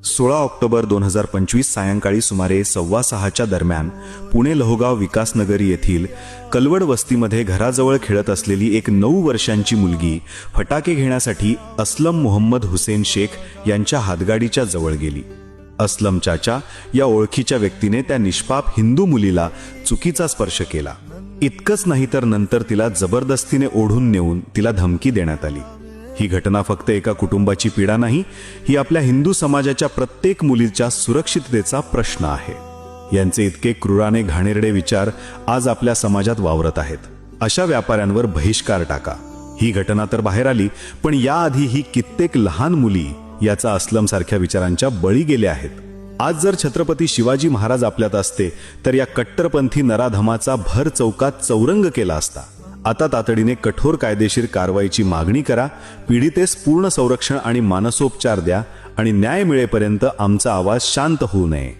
16 October 2025 सायंकाळी सुमारे 5:15च्या दरम्यान पुणे लोहगाव विकासनगर येथील कलवड वस्तीमध्ये घराजवळ खेळत असलेली एक 9 वर्षांची मुलगी फटाके घेण्यासाठी असलम मोहम्मद हुसेन शेख यांच्या हातगाडीच्या जवळ गेली. असलम चाचा या ओळखीच्या व्यक्तीने त्या निष्पाप हिंदू मुलीला चुकीचा स्पर्श केला. इतकंच नाही तर नंतर तिला जबरदस्तीने ओढून नेऊन तिला धमकी देण्यात आली. ही घटना फक्त एका कुटुंबाची पीडा नाही, ही आपल्या हिंदू समाजाच्या प्रत्येक मुलीच्या सुरक्षिततेचा प्रश्न आहे. यांचे इतके क्रूराने घाणेरडे विचार आज आपल्या समाजात वावरत आहेत. अशा व्यापाऱ्यांवर बहिष्कार टाका. ही घटना तर बाहेर आली, पण याआधी ही कित्येक लहान मुली याचा असलमसारख्या विचारांच्या बळी गेल्या आहेत. आज जर छत्रपती शिवाजी महाराज आपल्यात असते तर या कट्टरपंथी नराधमाचा भर चौकात चौरंग केला असता. आता तातडीने कठोर कायदेशीर कारवाईची मागणी करा. पीडितेस पूर्ण संरक्षण आणि मानसोपचार द्या आणि न्याय मिळेपर्यंत आमचा आवाज शांत होऊ नये.